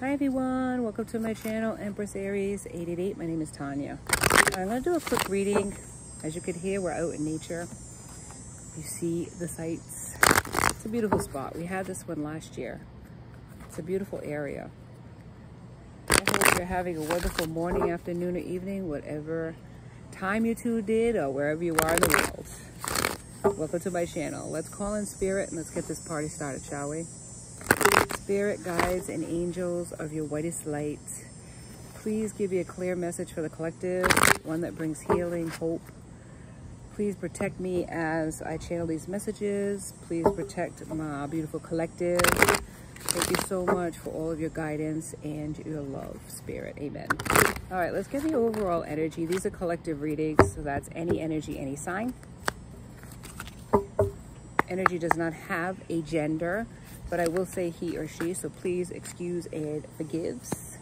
Hi everyone, welcome to my channel, Empress Aries 888. My name is Tanya. I'm going to do a quick reading. As you can hear, we're out in nature. You see the sights. It's a beautiful spot. We had this one last year. It's a beautiful area. I hope you're having a wonderful morning, afternoon, or evening, whatever time you tuned in or wherever you are in the world. Welcome to my channel. Let's call in spirit and let's get this party started, shall we? Spirit, guides, and angels of your whitest light, please give me a clear message for the collective, one that brings healing, hope. Please protect me as I channel these messages. Please protect my beautiful collective. Thank you so much for all of your guidance and your love, Spirit. Amen. All right, let's get the overall energy. These are collective readings, so that's any energy, any sign. Energy does not have a gender, but I will say he or she, so please excuse and forgives.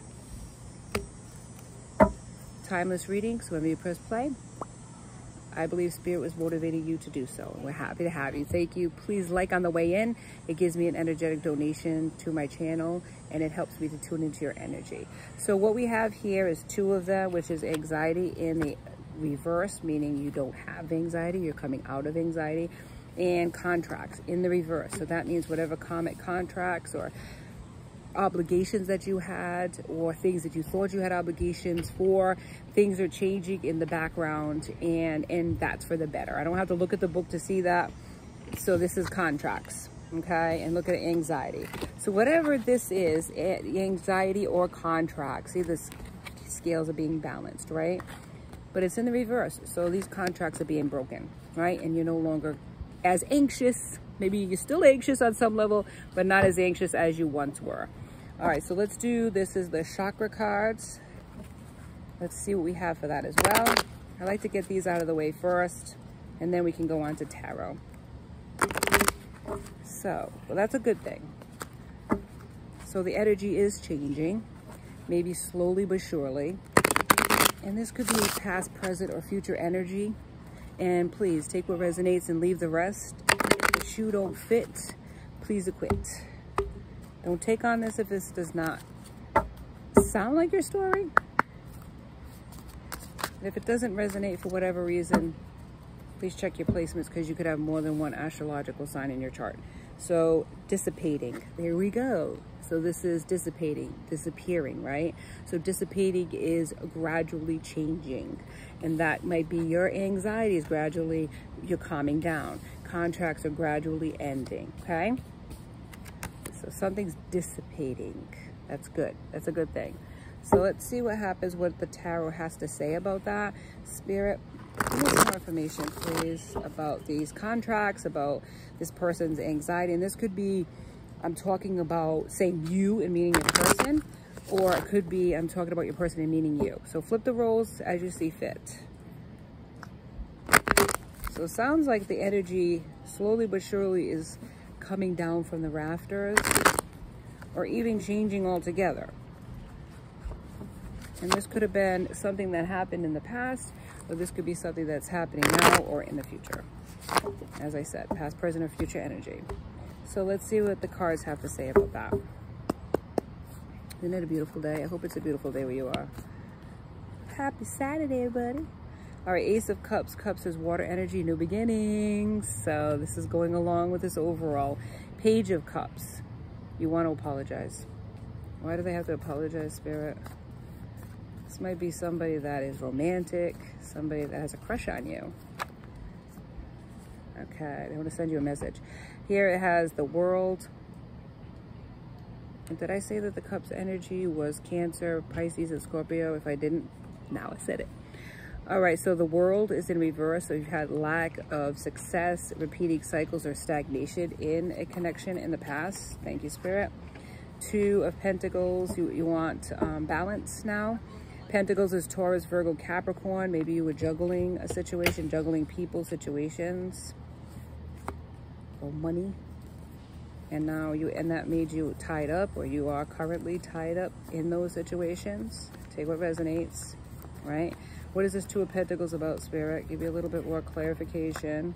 Timeless reading, so when you press play, I believe Spirit was motivating you to do so, and we're happy to have you. Thank you. Please like on the way in. It gives me an energetic donation to my channel, and it helps me to tune into your energy. So what we have here is two of them, which is anxiety in the reverse, meaning you don't have anxiety, you're coming out of anxiety, and contracts in the reverse. So that means whatever karmic contracts or obligations that you had, or things that you thought you had obligations for, things are changing in the background, and that's for the better. I don't have to look at the book to see that. So this is contracts, okay? And look at anxiety. So whatever this is, anxiety or contracts, see, the scales are being balanced, right? But it's in the reverse. So these contracts are being broken, right? And you're no longer as anxious. Maybe you're still anxious on some level, but not as anxious as you once were. All right, so let's do, this is the chakra cards. Let's see what we have for that as well. I like to get these out of the way first, and then we can go on to tarot. So, well, that's a good thing. So the energy is changing, maybe slowly but surely. And this could be past, present, or future energy. And please take what resonates and leave the rest. If the shoe don't fit, please acquit. Don't take on this if this does not sound like your story. And if it doesn't resonate for whatever reason, please check your placements, because you could have more than one astrological sign in your chart. So dissipating, there we go. So this is dissipating, disappearing, right? So dissipating is gradually changing. And that might be your anxiety is gradually, you're calming down. Contracts are gradually ending, okay? So something's dissipating. That's good. That's a good thing. So let's see what happens, what the tarot has to say about that. Spirit, give me some more information, please, about these contracts, about this person's anxiety. And this could be, I'm talking about saying you and meaning your person, or it could be I'm talking about your person and meaning you. So flip the roles as you see fit. So it sounds like the energy slowly but surely is coming down from the rafters, or even changing altogether. And this could have been something that happened in the past, or this could be something that's happening now or in the future. As I said, past, present, or future energy. So let's see what the cards have to say about that. Isn't it a beautiful day? I hope it's a beautiful day where you are. Happy Saturday, everybody. All right, Ace of Cups. Cups is water energy, new beginnings. So this is going along with this overall. Page of Cups. You want to apologize. Why do they have to apologize, Spirit? This might be somebody that is romantic, somebody that has a crush on you. Okay, they want to send you a message. Here it has the World. And did I say that the Cups energy was Cancer, Pisces, and Scorpio? If I didn't, now I said it. All right, so the World is in reverse. So you've had lack of success, repeating cycles, or stagnation in a connection in the past. Thank you, Spirit. Two of Pentacles, you want balance now. Pentacles is Taurus, Virgo, Capricorn. Maybe you were juggling a situation, juggling people, situations, or money. And now that made you tied up, or you are currently tied up in those situations. Take what resonates, right? What is this Two of Pentacles about, Spirit? Give you a little bit more clarification.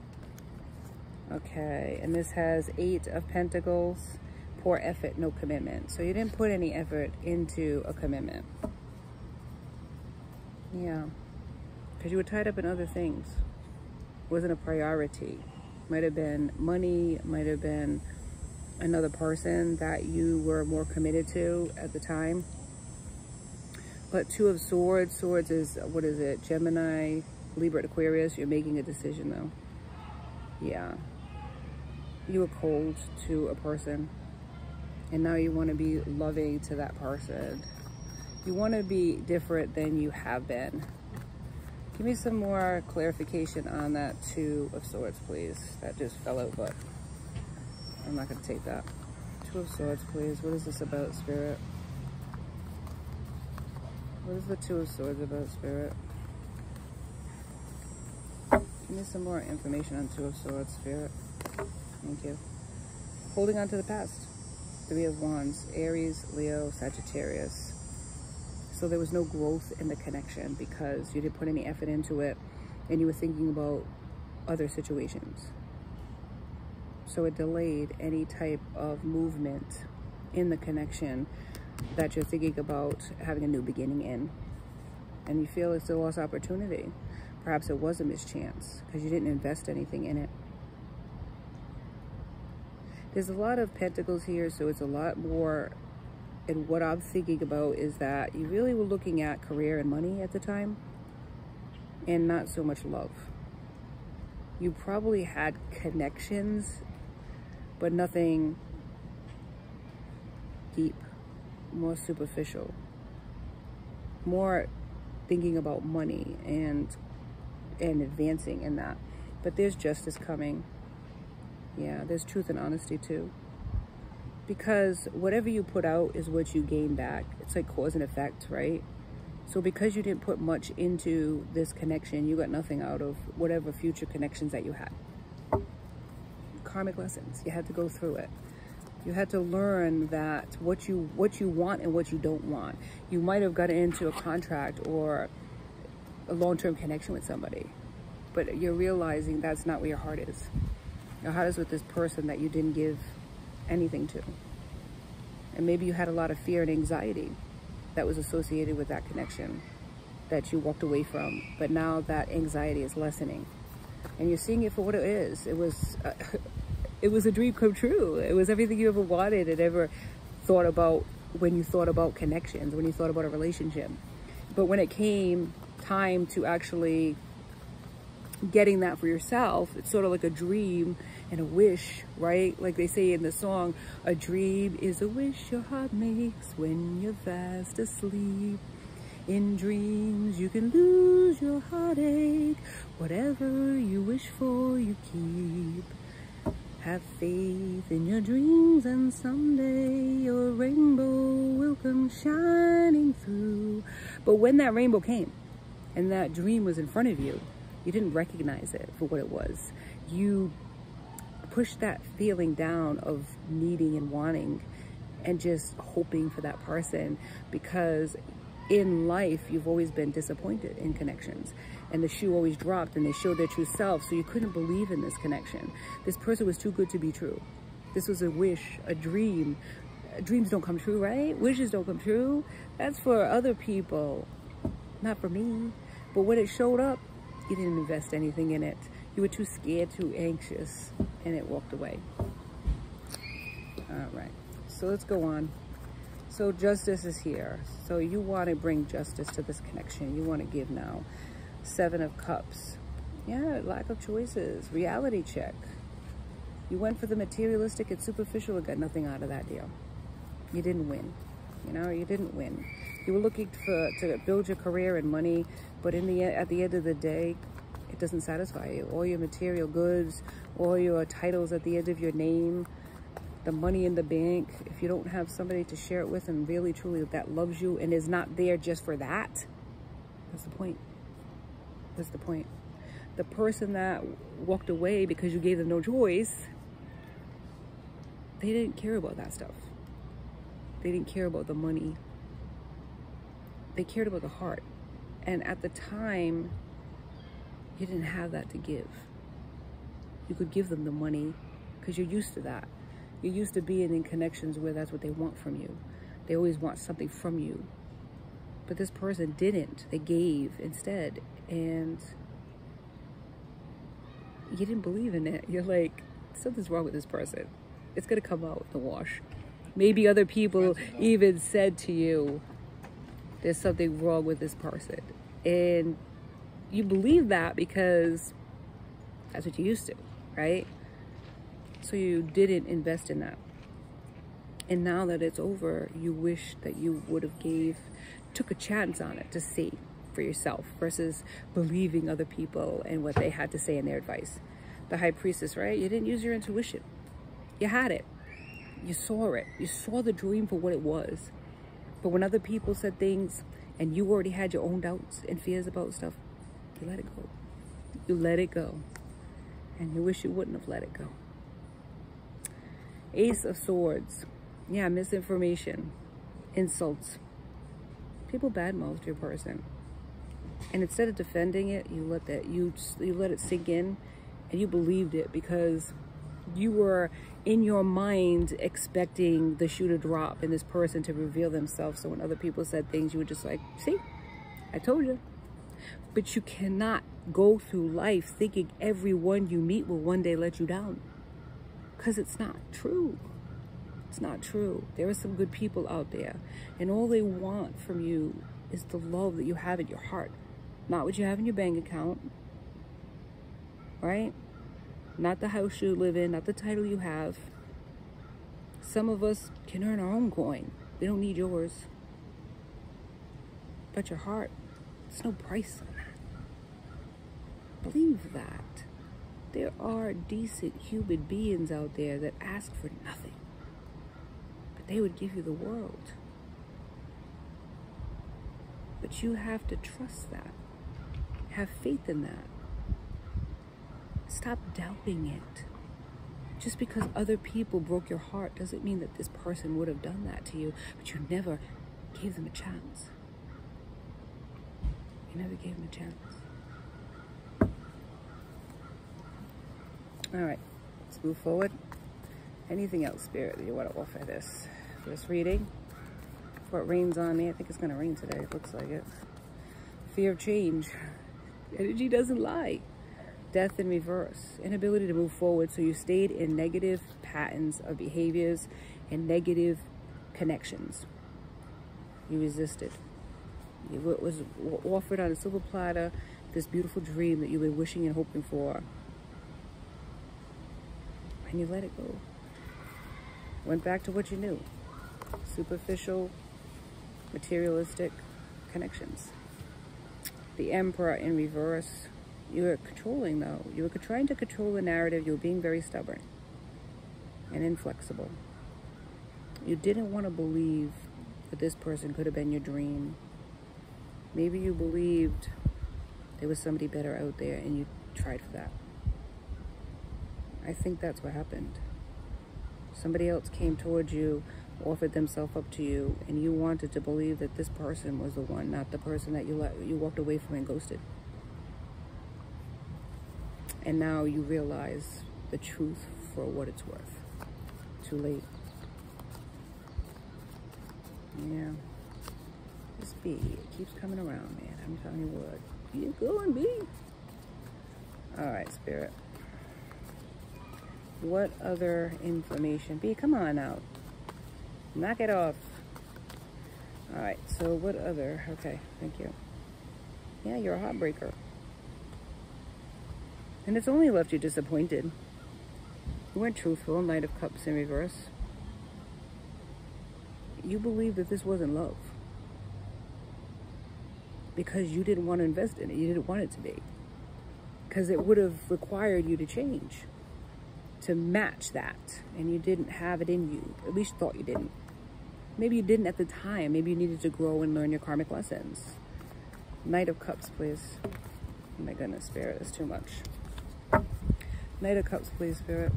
Okay, and this has Eight of Pentacles, Poor effort, no commitment. So you didn't put any effort into a commitment. Yeah. Because you were tied up in other things. Wasn't a priority. Might have been money, might have been another person that you were more committed to at the time. But Two of Swords, Swords is, what is it? Gemini, Libra, Aquarius. You're making a decision though. Yeah. You were cold to a person. And now you want to be loving to that person. You want to be different than you have been. Give me some more clarification on that Two of Swords, please. That just fell out, but I'm not going to take that. Two of Swords, please. What is this about, Spirit? What is the Two of Swords about, Spirit? Give me some more information on Two of Swords, Spirit. Thank you. Holding on to the past. Three of Wands. Aries, Leo, Sagittarius. So there was no growth in the connection because you didn't put any effort into it and you were thinking about other situations. So it delayed any type of movement in the connection that you're thinking about having a new beginning in. And you feel it's a lost opportunity. Perhaps it was a mischance because you didn't invest anything in it. There's a lot of pentacles here, so it's a lot more. And what I'm thinking about is that you really were looking at career and money at the time and not so much love. You probably had connections, but nothing deep, more superficial, more thinking about money and advancing in that. But there's justice coming. Yeah, there's truth and honesty too. Because whatever you put out is what you gain back. It's like cause and effect, right? So because you didn't put much into this connection, you got nothing out of whatever future connections that you had. Karmic lessons. You had to go through it. You had to learn that what you want and what you don't want. You might have gotten into a contract or a long-term connection with somebody, but you're realizing that's not where your heart is. Your heart is with this person that you didn't give anything to. And maybe you had a lot of fear and anxiety that was associated with that connection that you walked away from. But now that anxiety is lessening and you're seeing it for what it is. It was a dream come true. It was everything you ever wanted and ever thought about when you thought about connections, when you thought about a relationship. But when it came time to actually getting that for yourself, it's sort of like a dream and a wish, right? Like they say in the song, a dream is a wish your heart makes when you're fast asleep. In dreams you can lose your heartache. Whatever you wish for you keep. Have faith in your dreams and someday your rainbow will come shining through. But when that rainbow came and that dream was in front of you, you didn't recognize it for what it was. You pushed that feeling down of needing and wanting and just hoping for that person, because in life you've always been disappointed in connections and the shoe always dropped and they showed their true self, so you couldn't believe in this connection. This person was too good to be true. This was a wish, a dream. Dreams don't come true, right? Wishes don't come true. That's for other people, not for me. But when it showed up, you didn't invest anything in it. You were too scared, too anxious, and it walked away. All right, so let's go on. So justice is here. So you want to bring justice to this connection. You want to give now. Seven of Cups. Yeah, lack of choices. Reality check. You went for the materialistic and superficial and got nothing out of that deal. You didn't win. You know, you didn't win. You were looking to build your career and money, but at the end of the day, it doesn't satisfy you. All your material goods, all your titles at the end of your name, the money in the bank, if you don't have somebody to share it with and really truly that loves you and is not there just for that, what's the point? What's the point? The person that walked away because you gave them no choice, they didn't care about that stuff. They didn't care about the money. They cared about the heart. And at the time, you didn't have that to give. You could give them the money because you're used to that. You're used to being in connections where that's what they want from you. They always want something from you. But this person didn't. They gave instead. And you didn't believe in it. You're like, something's wrong with this person. It's going to come out in the wash. Maybe other people even said to you, there's something wrong with this person. And you believe that because that's what you used to, right? So you didn't invest in that. And now that it's over, you wish that you would have took a chance on it to see for yourself versus believing other people and what they had to say in their advice. The High Priestess, right? You didn't use your intuition. You had it. You saw it. You saw the dream for what it was. But when other people said things and you already had your own doubts and fears about stuff, you let it go. You let it go. And you wish you wouldn't have let it go. Ace of Swords. Yeah, misinformation, insults. People badmouthed your person. And instead of defending it, you let it sink in and you believed it because you were in your mind expecting the shoe to drop and this person to reveal themselves. So when other people said things, you were just like, see, I told you. But you cannot go through life thinking everyone you meet will one day let you down. Because it's not true. It's not true. There are some good people out there. And all they want from you is the love that you have in your heart. Not what you have in your bank account. Right? Not the house you live in, not the title you have. Some of us can earn our own coin. We don't need yours. But your heart, there's no price on that. Believe that. There are decent human beings out there that ask for nothing. But they would give you the world. But you have to trust that. Have faith in that. Stop doubting it. Just because other people broke your heart doesn't mean that this person would have done that to you, but you never gave them a chance. You never gave them a chance. All right, let's move forward. Anything else, Spirit, that you want to offer for this reading? Before it rains on me, I think it's going to rain today. It looks like it. Fear of change. Energy doesn't lie. Death in reverse. Inability to move forward. So you stayed in negative patterns of behaviors and negative connections. You resisted. It was offered on a silver platter, this beautiful dream that you've been wishing and hoping for. And you let it go. Went back to what you knew. Superficial, materialistic connections. The Emperor in reverse. You were controlling, though. You were trying to control the narrative. You were being very stubborn and inflexible. You didn't want to believe that this person could have been your dream. Maybe you believed there was somebody better out there and you tried for that. I think that's what happened. Somebody else came towards you, offered themselves up to you, and you wanted to believe that this person was the one, not the person that you walked away from and ghosted. And now you realize the truth for what it's worth. Too late. Yeah. This bee, it keeps coming around, man. I'm telling you what. Keep going, bee. All right, Spirit. What other information? Bee, come on out. Knock it off. All right, so what other? Okay, thank you. Yeah, you're a heartbreaker. And it's only left you disappointed. You weren't truthful. Knight of Cups in reverse. You believed that this wasn't love. Because you didn't want to invest in it. You didn't want it to be. Because it would have required you to change. To match that. And you didn't have it in you. At least you thought you didn't. Maybe you didn't at the time. Maybe you needed to grow and learn your karmic lessons. Knight of Cups, please. Oh my goodness, Spirit, that's too much. Knight of Cups, please, Spirit.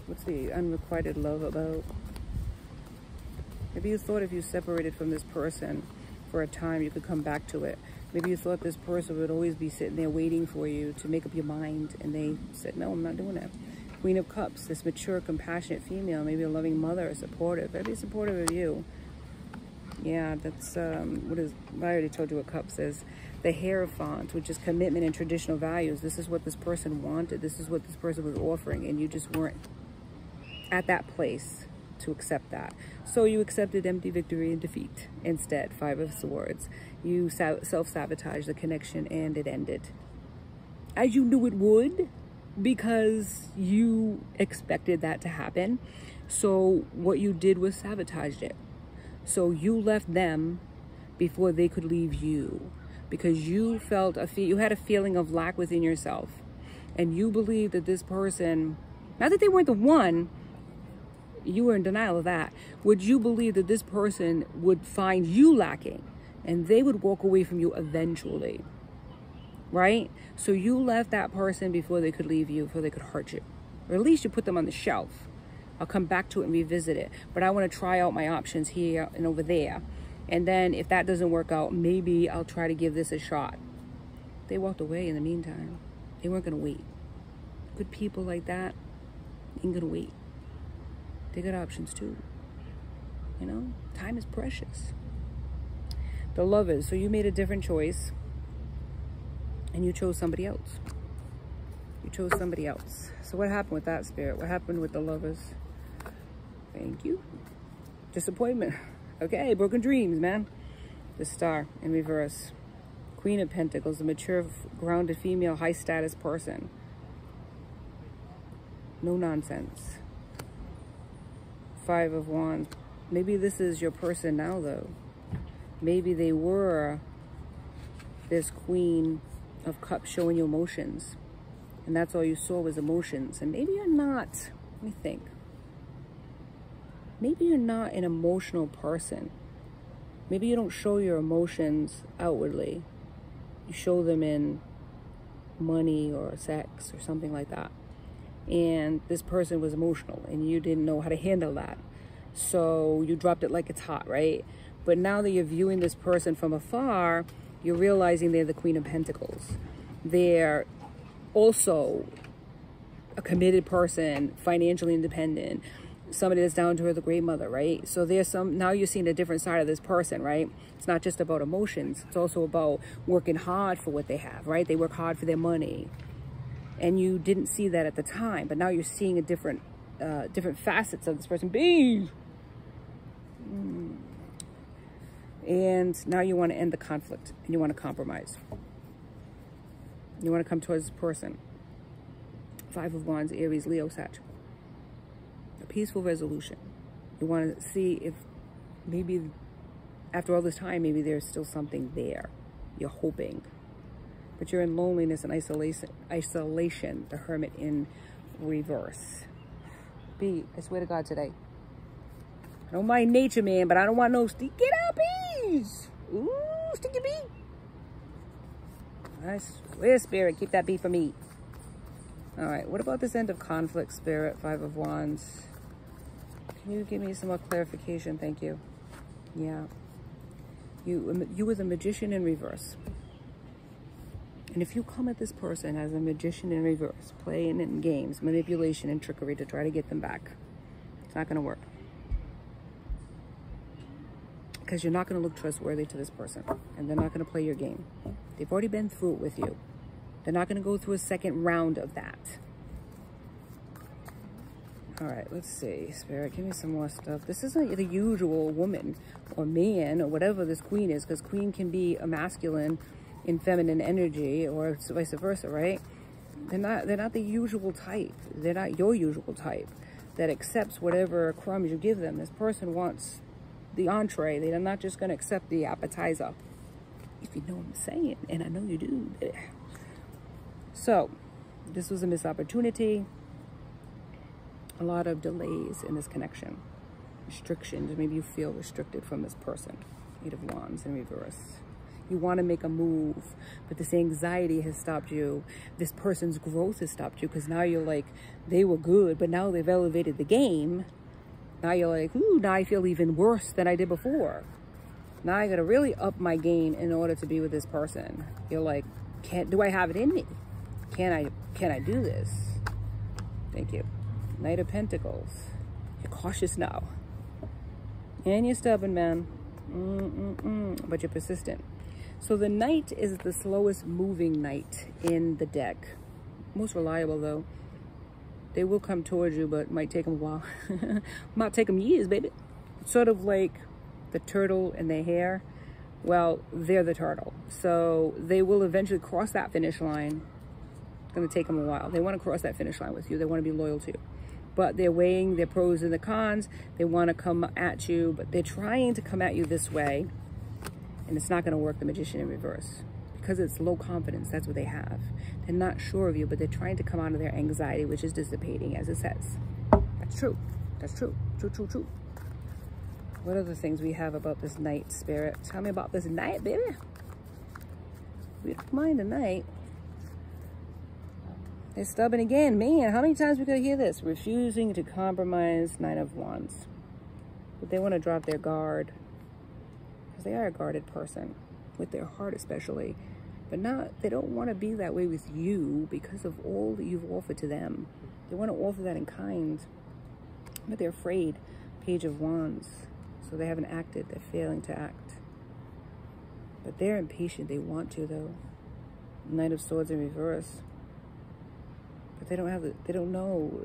What's the unrequited love about? Maybe you thought if you separated from this person for a time, you could come back to it. Maybe you thought this person would always be sitting there waiting for you to make up your mind. And they said, no, I'm not doing that. Queen of Cups, this mature, compassionate female, maybe a loving mother, supportive, very supportive of you. Yeah, that's what I already told you what Cups is. The Hierophant, which is commitment and traditional values. This is what this person wanted. This is what this person was offering, and you just weren't at that place to accept that. So you accepted empty victory and defeat instead. 5 of Swords. You self-sabotaged the connection, and it ended. As you knew it would, because you expected that to happen. So what you did was sabotaged it. So you left them before they could leave you, because you felt you had a feeling of lack within yourself, and you believed that this person, not that they weren't the one, you were in denial of that. Would you believe that this person would find you lacking and they would walk away from you eventually? Right? So you left that person before they could leave you, before they could hurt you. Or at least you put them on the shelf. I'll come back to it and revisit it. But I want to try out my options here and over there. And then if that doesn't work out, maybe I'll try to give this a shot. They walked away in the meantime. They weren't going to wait. Good people like that ain't going to wait. They got options too. You know, time is precious. The Lovers. So you made a different choice. And you chose somebody else. You chose somebody else. So what happened with that, Spirit? What happened with the Lovers? Thank you. Disappointment. Okay, broken dreams, man. The Star in reverse. Queen of Pentacles, a mature, grounded female, high status person. No nonsense. 5 of Wands. Maybe this is your person now, though. Maybe they were this Queen of Cups showing you emotions, and that's all you saw was emotions. And maybe you're not, let me think, maybe you're not an emotional person. Maybe you don't show your emotions outwardly. You show them in money or sex or something like that. And this person was emotional and you didn't know how to handle that, so you dropped it like it's hot, right? But now that you're viewing this person from afar, you're realizing they're the Queen of Pentacles. They're also a committed person, financially independent, somebody that's down to earth, the great mother, right? So there's now you're seeing a different side of this person, right? It's not just about emotions. It's also about working hard for what they have, right? They work hard for their money. And you didn't see that at the time, but now you're seeing a different facets of this person. And now you want to end the conflict and you want to compromise. You want to come towards this person. 5 of Wands, Aries, Leo, Sag. A peaceful resolution. You want to see if maybe after all this time, maybe there's still something there. You're hoping. But you're in loneliness and isolation. The Hermit in reverse. I swear to God today. I don't mind nature, man, but I don't want no get out bees. Ooh, sticky bee. I swear, Spirit, keep that bee for me. All right, what about this end of conflict, Spirit? 5 of Wands. Can you give me some more clarification? Thank you. Yeah. You were the Magician in reverse. And if you come at this person as a Magician in reverse, playing in games, manipulation and trickery to try to get them back, it's not going to work. Because you're not going to look trustworthy to this person. And they're not going to play your game. They've already been through it with you. They're not going to go through a second round of that. All right, let's see. Spirit, give me some more stuff. This isn't the usual woman or man or whatever this Queen is. Because Queen can be a masculine in feminine energy or vice versa, right? They're not the usual type. They're not your usual type that accepts whatever crumbs you give them. This person wants the entree. They're not just going to accept the appetizer, if you know what I'm saying, and I know you do. So this was a missed opportunity. A lot of delays in this connection, restrictions. Maybe you feel restricted from this person. 8 of Wands in reverse. You want to make a move, but this anxiety has stopped you. This person's growth has stopped you, because now you're like, they were good, but now they've elevated the game. Now you're like, ooh, now I feel even worse than I did before. Now I got to really up my game in order to be with this person. You're like, do I have it in me? Can I do this? Thank you. Knight of Pentacles. You're cautious now. And you're stubborn, man. But you're persistent. So the Knight is the slowest moving Knight in the deck. Most reliable, though. They will come towards you, but it might take them a while. Might take them years, baby. It's sort of like the turtle and the hare. Well, they're the turtle. So they will eventually cross that finish line. It's going to take them a while. They want to cross that finish line with you. They want to be loyal to you. But they're weighing their pros and the cons. They want to come at you, but they're trying to come at you this way. And it's not going to work, the Magician in reverse. Because it's low confidence, that's what they have. They're not sure of you, but they're trying to come out of their anxiety, which is dissipating, as it says. That's true. That's true. True, true, true. What other things we have about this Knight, Spirit? Tell me about this Knight, baby. We don't mind the Knight. They're stubborn again. Man, how many times we gotta hear this? Refusing to compromise, Knight of Wands. But they want to drop their guard. Because they are a guarded person. With their heart especially. But they don't want to be that way with you because of all that you've offered to them. They want to offer that in kind. But they're afraid. Page of Wands. So they haven't acted. They're failing to act. But they're impatient. They want to, though. Knight of Swords in reverse. But they don't know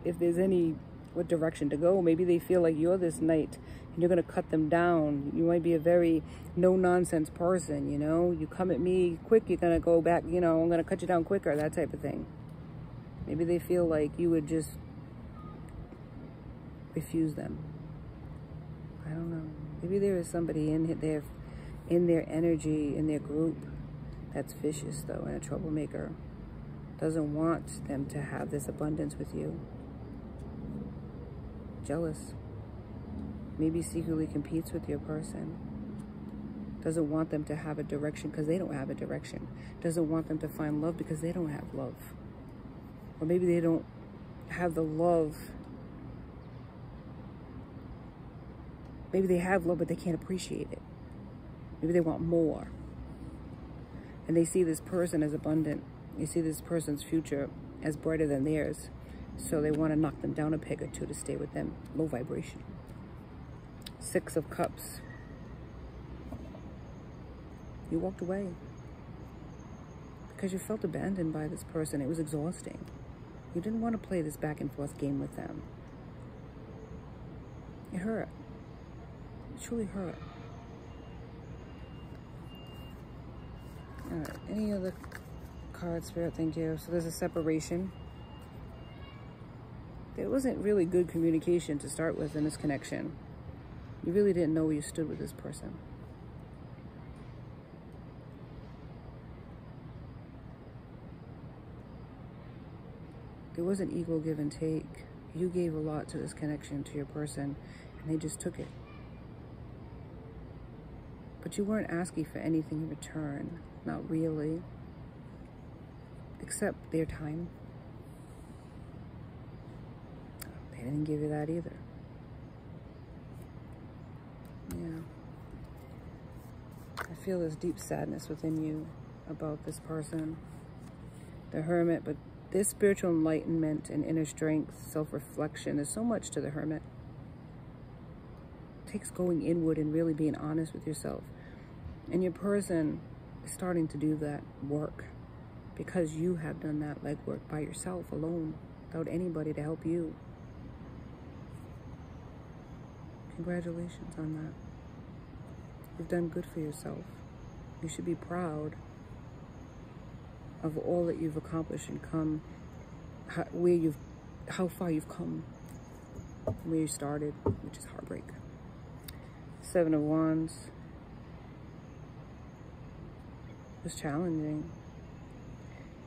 if there's what direction to go. Maybe they feel like you're this Knight and you're going to cut them down. You might be a very no-nonsense person, you know. You come at me quick, you're going to go back, you know, I'm going to cut you down quicker, that type of thing. Maybe they feel like you would just refuse them. I don't know. Maybe there is somebody in their energy, in their group, that's vicious, though, and a troublemaker. Doesn't want them to have this abundance with you. Jealous. Maybe secretly competes with your person. Doesn't want them to have a direction because they don't have a direction. Doesn't want them to find love because they don't have love. Or maybe they don't have the love. Maybe they have love, but they can't appreciate it. Maybe they want more. And they see this person as abundant. They see this person's future as brighter than theirs. So they want to knock them down a peg or two to stay with them. Low vibration. 6 of Cups. You walked away. Because you felt abandoned by this person. It was exhausting. You didn't want to play this back and forth game with them. It hurt. It truly hurt. Alright, any other cards, Spirit? Thank you. So there's a separation. There wasn't really good communication to start with in this connection. You really didn't know where you stood with this person. There was an equal give and take. You gave a lot to this connection, to your person, and they just took it. But you weren't asking for anything in return. Not really. Except their time. They didn't give you that either. Yeah. I feel this deep sadness within you about this person. The Hermit, but this spiritual enlightenment and inner strength, self-reflection, there's so much to the Hermit. It takes going inward and really being honest with yourself. And your person is starting to do that work because you have done that legwork by yourself, alone, without anybody to help you. Congratulations on that. You've done good for yourself. You should be proud of all that you've accomplished and come, how far you've come, where you started, which is heartbreak. 7 of Wands. It was challenging.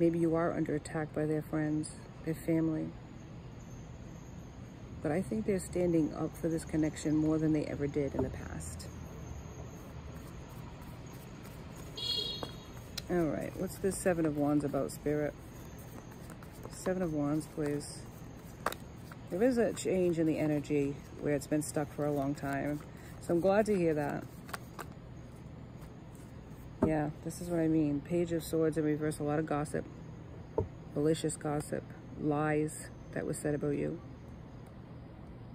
Maybe you are under attack by their friends, their family. But I think they're standing up for this connection more than they ever did in the past. All right, what's this 7 of Wands about, Spirit? 7 of Wands, please. There is a change in the energy where it's been stuck for a long time. So I'm glad to hear that. Yeah, this is what I mean. Page of Swords in reverse, a lot of gossip. Malicious gossip. Lies. that was said about you.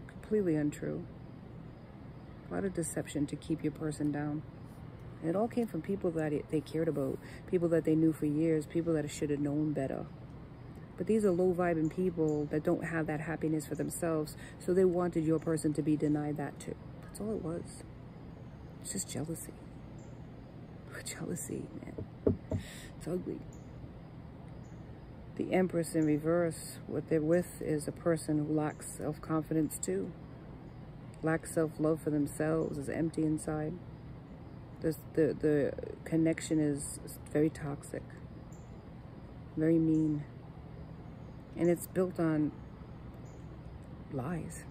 Completely untrue. A lot of deception to keep your person down. And it all came from people that they cared about, people that they knew for years, people that should have known better. But these are low-vibing people that don't have that happiness for themselves, so they wanted your person to be denied that too. That's all it was. It's just jealousy. Jealousy, man. It's ugly. The Empress in reverse, what they're with is a person who lacks self-confidence too. Lacks self-love for themselves, is empty inside. The connection is very toxic, very mean. And it's built on lies.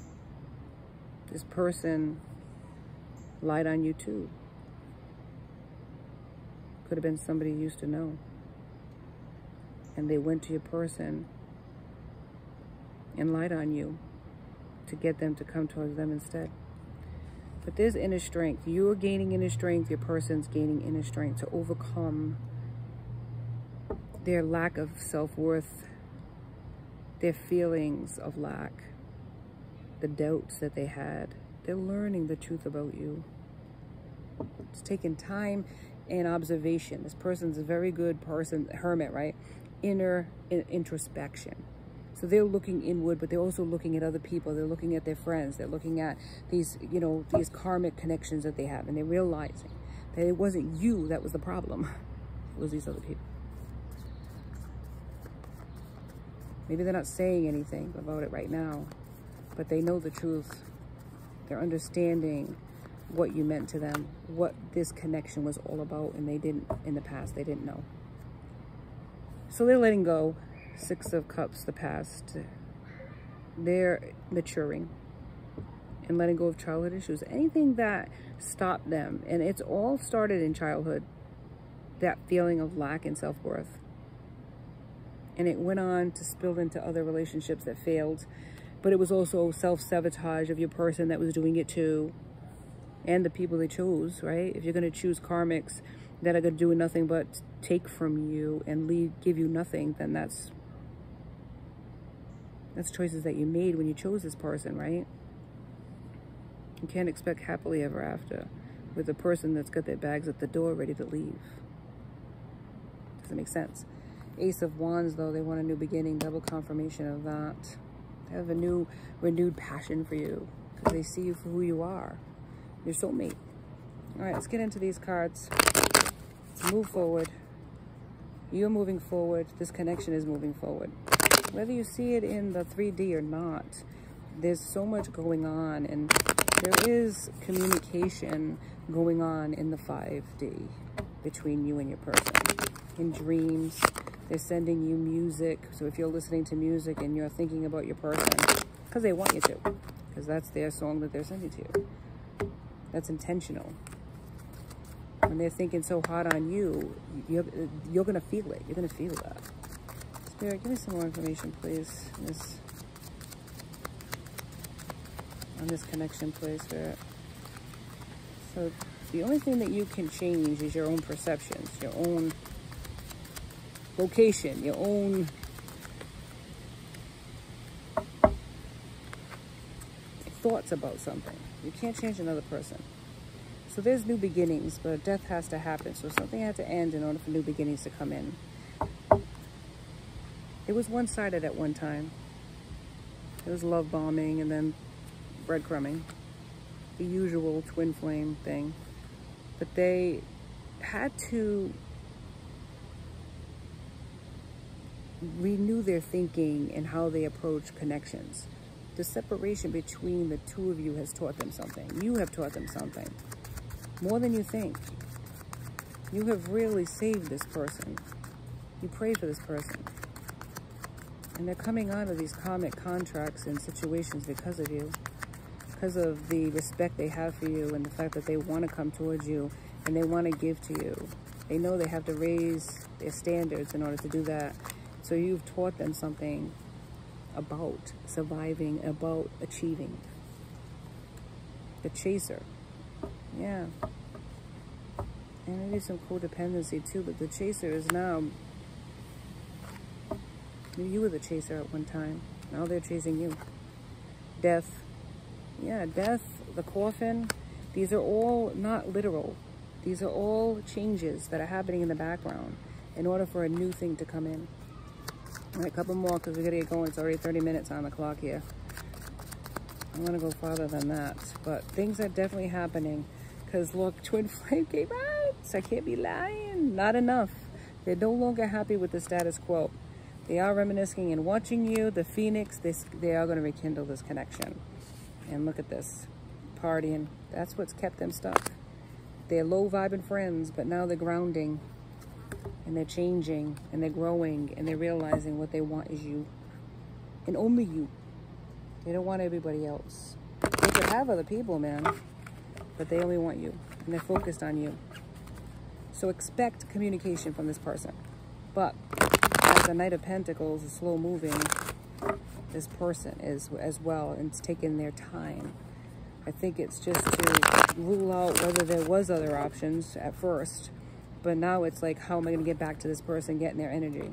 This person lied on you too. Could have been somebody you used to know. And they went to your person and lied on you to get them to come towards them instead. But there's inner strength. You're gaining inner strength. Your person's gaining inner strength to overcome their lack of self-worth, their feelings of lack, the doubts that they had. They're learning the truth about you. It's taking time and observation. This person's a very good person, hermit, right? Inner introspection. So they're looking inward, but they're also looking at other people. They're looking at their friends. They're looking at these, you know, these karmic connections that they have. And they're realizing that it wasn't you that was the problem. It was these other people. Maybe they're not saying anything about it right now, but they know the truth. They're understanding what you meant to them, what this connection was all about, and they didn't, in the past, they didn't know. So they're letting go. Six of Cups, the past. They're maturing and letting go of childhood issues. Anything that stopped them, and it's all started in childhood, that feeling of lack and self-worth. And it went on to spill into other relationships that failed. But it was also self-sabotage of your person that was doing it too. And the people they chose, right? If you're going to choose karmics that are going to do nothing but take from you and give you nothing, then that's choices that you made when you chose this person, right? You can't expect happily ever after with a person that's got their bags at the door ready to leave. Doesn't make sense. Ace of Wands, though, they want a new beginning, double confirmation of that. They have a new, renewed passion for you because they see you for who you are. Your soulmate. All right, let's get into these cards. Let's move forward. You're moving forward. This connection is moving forward. Whether you see it in the 3D or not, there's so much going on, and there is communication going on in the 5D between you and your person. In dreams, they're sending you music. So if you're listening to music and you're thinking about your person, because they want you to, because that's their song that they're sending to you. That's intentional. When they're thinking so hard on you, you're going to feel it. You're going to feel that. Spirit, give me some more information, please, on this connection, please, Spirit. So the only thing that you can change is your own perceptions, your own location, your own thoughts about something. You can't change another person. So there's new beginnings, but death has to happen. So something had to end in order for new beginnings to come in. It was one-sided at one time. It was love bombing and then breadcrumbing. The usual twin flame thing. But they had to renew their thinking and how they approach connections. The separation between the two of you has taught them something. You have taught them something. More than you think. You have really saved this person. You prayed for this person. And they're coming out of these karmic contracts and situations because of you. Because of the respect they have for you and the fact that they want to come towards you and they want to give to you. They know they have to raise their standards in order to do that. So you've taught them something about surviving, about achieving. The chaser. Yeah. And maybe some codependency too, but the chaser is now... Maybe you were the chaser at one time. Now they're chasing you. Death. Yeah, death, the coffin. These are all not literal. These are all changes that are happening in the background in order for a new thing to come in. All right, a couple more because we got to get going. It's already 30 minutes on the clock here. I'm going to go farther than that. But things are definitely happening. Because look, twin flame came out. So I can't be lying. Not enough. They're no longer happy with the status quo. They are reminiscing and watching you. The Phoenix, they are going to rekindle this connection. And look at this. Partying. That's what's kept them stuck. They're low vibing friends, but now they're grounding. And they're changing. And they're growing. And they're realizing what they want is you. And only you. They don't want everybody else. They could have other people, man. But they only want you. And they're focused on you. So expect communication from this person. But as the Knight of Pentacles is slow moving, this person is as well. And it's taking their time. I think it's just to rule out whether there was other options at first. But now it's like, how am I going to get back to this person, getting their energy?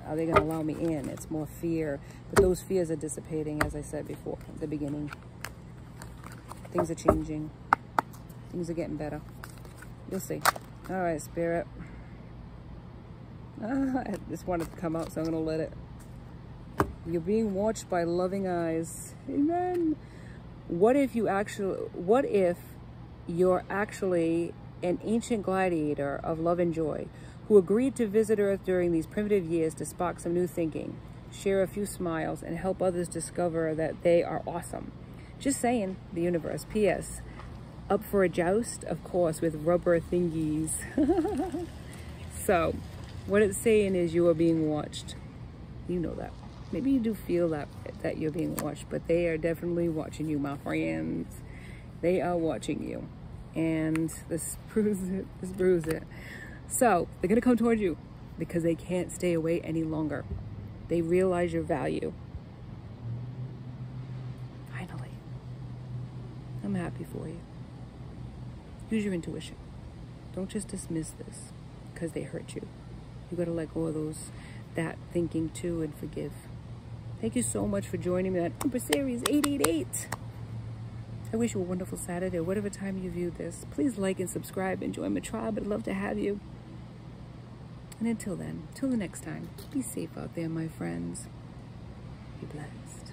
Are they going to allow me in? It's more fear. But those fears are dissipating, as I said before, at the beginning. Things are changing. Things are getting better. You'll see. All right, Spirit. I just wanted to come out, so I'm going to let it. You're being watched by loving eyes. Amen. What if you're actually an ancient gladiator of love and joy who agreed to visit Earth during these primitive years to spark some new thinking, share a few smiles, and help others discover that they are awesome? Just saying, the universe. P.S. Up for a joust? Of course, with rubber thingies. So, what it's saying is you are being watched. You know that. Maybe you do feel that you're being watched, but they are definitely watching you, my friends. They are watching you. And this proves it. So, they're going to come towards you because they can't stay away any longer. They realize your value. Finally. I'm happy for you. Use your intuition. Don't just dismiss this because they hurt you. You got to let go of that thinking too and forgive. Thank you so much for joining me on Empress Aries 888. I wish you a wonderful Saturday, whatever time you view this. Please like and subscribe and join my tribe. I'd love to have you. And until then, till the next time, be safe out there, my friends. Be blessed.